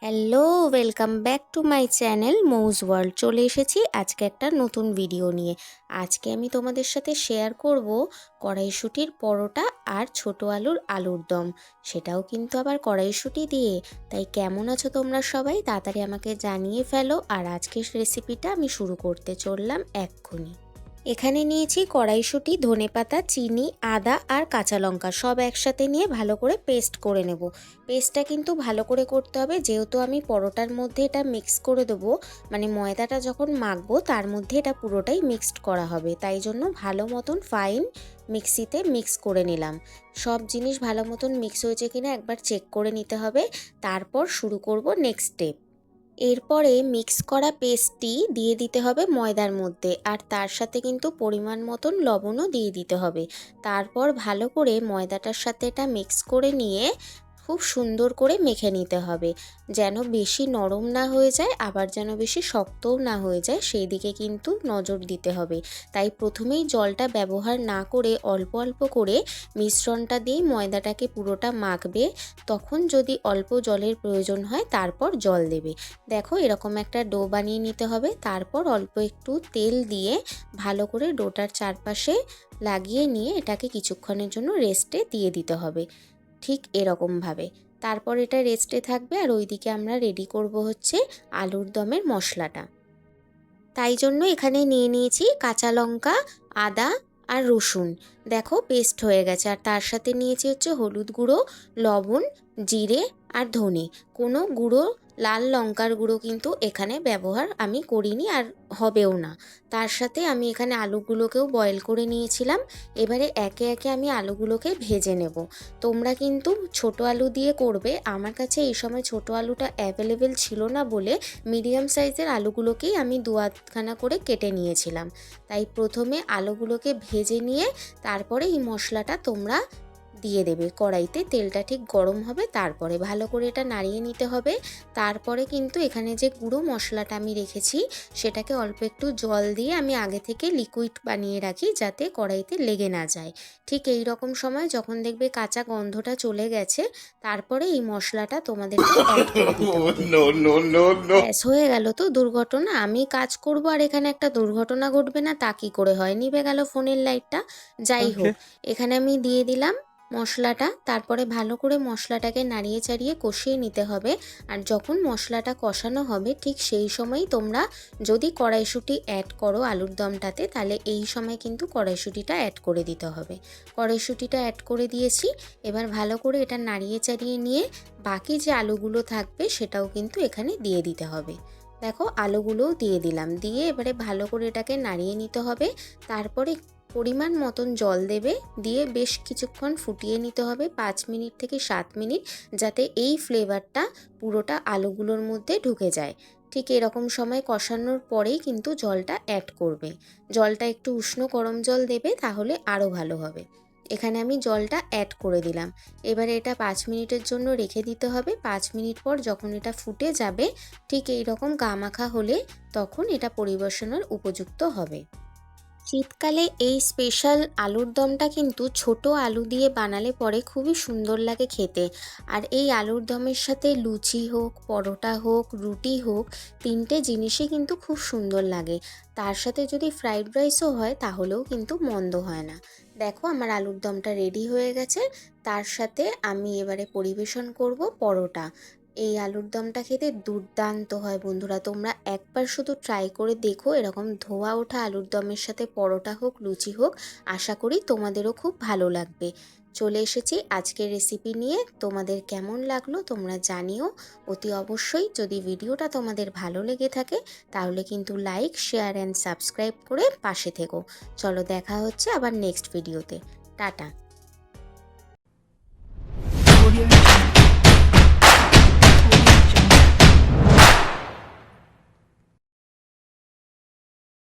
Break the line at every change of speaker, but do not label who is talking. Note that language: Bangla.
Hello, welcome back to my channel Mauj world. চলে এসেছি আজকে একটা নতুন ভিডিও নিয়ে। আজকে আমি তোমাদের সাথে শেয়ার করব কড়াইশুঁটির পরোটা আর ছোট আলুর দম, সেটাও কিন্তু আবার কড়াইশুঁটি দিয়ে। তাই কেমন আছো তোমরা সবাই, তাড়াতাড়ি আমাকে জানিয়ে ফেলো। আর আজকের রেসিপিটা আমি শুরু করতে চললাম এক্ষুনি। এখানে নিয়েছি কড়াইশুঁটি, ধনেপাতা, চিনি, আদা আর কাঁচা লঙ্কা সব একসাথে নিয়ে ভালো করে পেস্ট করে নেব। পেস্টটা কিন্তু ভালো করে করতে হবে, যেহেতু আমি পরোটার মধ্যে এটা মিক্স করে দেবো, মানে ময়দাটা যখন মাখবো তার মধ্যে এটা পুরোটাই মিক্সড করা হবে। তাই জন্য ভালো মতন ফাইন মিক্সিতে মিক্স করে নিলাম। সব জিনিস ভালো মতন মিক্স হয়েছে কিনা একবার চেক করে নিতে হবে, তারপর শুরু করব নেক্সট স্টেপ। এরপরে মিক্স করা পেস্টটি দিয়ে দিতে হবে ময়দার মধ্যে, আর তার সাথে কিন্তু পরিমাণ মতন লবণও দিয়ে দিতে হবে। তারপর ভালো করে ময়দাটার সাথে এটা মিক্স করে নিয়ে খুব সুন্দর করে মেখে নিতে হবে, যেন বেশি নরম না হয়ে যায় আবার যেন বেশি শক্তও না হয়ে যায়, সেই দিকে কিন্তু নজর দিতে হবে। তাই প্রথমেই জলটা ব্যবহার না করে অল্প অল্প করে মিশ্রণটা দিয়েই ময়দাটাকে পুরোটা মাখবে। তখন যদি অল্প জলের প্রয়োজন হয় তারপর জল দেবে। দেখো এরকম একটা ডো বানিয়ে নিতে হবে। তারপর অল্প একটু তেল দিয়ে ভালো করে ডোটার চারপাশে লাগিয়ে নিয়ে এটাকে কিছুক্ষণের জন্য রেস্টে দিয়ে দিতে হবে, ঠিক এরকমভাবে। তারপর এটা রেস্টে থাকবে, আর ওইদিকে আমরা রেডি করব হচ্ছে আলুর দমের মশলাটা। তাই জন্য এখানে নিয়ে নিয়েছি কাঁচা লঙ্কা, আদা আর রসুন, দেখো পেস্ট হয়ে গেছে। আর তার সাথে নিয়েছি হচ্ছে হলুদ গুঁড়ো, লবণ, জিরে আর ধনে। কোনো গুঁড়ো লাল লঙ্কার গুঁড়ো কিন্তু এখানে ব্যবহার আমি করিনি আর হবেও না। তার সাথে আমি এখানে আলুগুলোকেও বয়েল করে নিয়েছিলাম। এবারে একে একে আমি আলুগুলোকে ভেজে নেব। তোমরা কিন্তু ছোট আলু দিয়ে করবে। আমার কাছে এই সময় ছোট আলুটা অ্যাভেলেবেল ছিল না বলে মিডিয়াম সাইজের আলুগুলোকেই আমি দু আধখানা করে কেটে নিয়েছিলাম। তাই প্রথমে আলুগুলোকে ভেজে নিয়ে তারপরে এই মশলাটা তোমরা দিয়ে দেবে কড়াইতে। তেলটা ঠিক গরম হবে, তারপরে ভালো করে এটা নাড়িয়ে নিতে হবে। তারপরে কিন্তু এখানে যে গুঁড়ো মশলাটা আমি রেখেছি সেটাকে অল্প একটু জল দিয়ে আমি আগে থেকে লিকুইড বানিয়ে রাখি, যাতে কড়াইতে লেগে না যায়। ঠিক এই রকম সময় যখন দেখবে কাঁচা গন্ধটা চলে গেছে, তারপরে এই মশলাটা তোমাদেরকে অ্যাড করে দিতে হবে। ব্যাস হয়ে গেল তো দুর্ঘটনা। আমি কাজ করব আর এখানে একটা দুর্ঘটনা ঘটবে না, তা কি করে হয়? নিভে গেল ফোনের লাইটটা। যাই হোক, এখানে আমি দিয়ে দিলাম মশলাটা। তারপরে ভালো করে মশলাটাকে নাড়িয়ে চাড়িয়ে কষিয়ে নিতে হবে। আর যখন মশলাটা কষানো হবে ঠিক সেই সময়ই তোমরা যদি কড়াইশুঁটি অ্যাড করো আলুর দমটাতে, তাহলে এই সময় কিন্তু কড়াইশুঁটিটা অ্যাড করে দিতে হবে। কড়াইশুঁটিটা অ্যাড করে দিয়েছি। এবার ভালো করে এটা নাড়িয়ে চাড়িয়ে নিয়ে বাকি যে আলুগুলো থাকবে সেটাও কিন্তু এখানে দিয়ে দিতে হবে। দেখো আলুগুলোও দিয়ে দিলাম, দিয়ে এবারে ভালো করে এটাকে নাড়িয়ে নিতে হবে। তারপরে পরিমাণ মতন জল দেবে, দিয়ে বেশ কিছুক্ষণ ফুটিয়ে নিতে হবে, 5 মিনিট থেকে 7 মিনিট, যাতে এই ফ্লেভারটা পুরোটা আলুগুলোর মধ্যে ঢুকে যায়। ঠিক এরকম সময় কষানোর পরেই কিন্তু জলটা অ্যাড করবে। জলটা একটু উষ্ণ গরম জল দেবে, তাহলে আরও ভালো হবে। এখানে আমি জলটা অ্যাড করে দিলাম। এবারে এটা 5 মিনিটের জন্য রেখে দিতে হবে। 5 মিনিট পর যখন এটা ফুটে যাবে ঠিক এই রকম গামাখা হলে তখন এটা পরিবেশনের উপযুক্ত হবে। শীতকালে এই স্পেশাল আলুর দমটা কিন্তু ছোট আলু দিয়ে বানালে পরে খুবই সুন্দর লাগে খেতে। আর এই আলুর দমের সাথে লুচি হোক, পরোটা হোক, রুটি হোক, তিনটে জিনিসই কিন্তু খুব সুন্দর লাগে। তার সাথে যদি ফ্রাইড রাইসও হয় তাহলেও কিন্তু মন্দ হয় না। দেখো আমার আলুর দমটা রেডি হয়ে গেছে। তার সাথে আমি এবারে পরিবেশন করব পরোটা। এই আলুর দমটা খেতে দুর্দান্ত হয় বন্ধুরা, তোমরা একবার শুধু ট্রাই করে দেখো। এরকম ধোয়া ওঠা আলুর দমের সাথে পরোটা হোক, লুচি হোক, আশা করি তোমাদেরও খুব ভালো লাগবে। চলে এসেছি আজকের রেসিপি নিয়ে। তোমাদের কেমন লাগলো তোমরা জানিও অতি অবশ্যই। যদি ভিডিওটা তোমাদের ভালো লেগে থাকে তাহলে কিন্তু লাইক, শেয়ার অ্যান্ড সাবস্ক্রাইব করে পাশে থেকো। চলো দেখা হচ্ছে আবার নেক্সট ভিডিওতে। টাটা।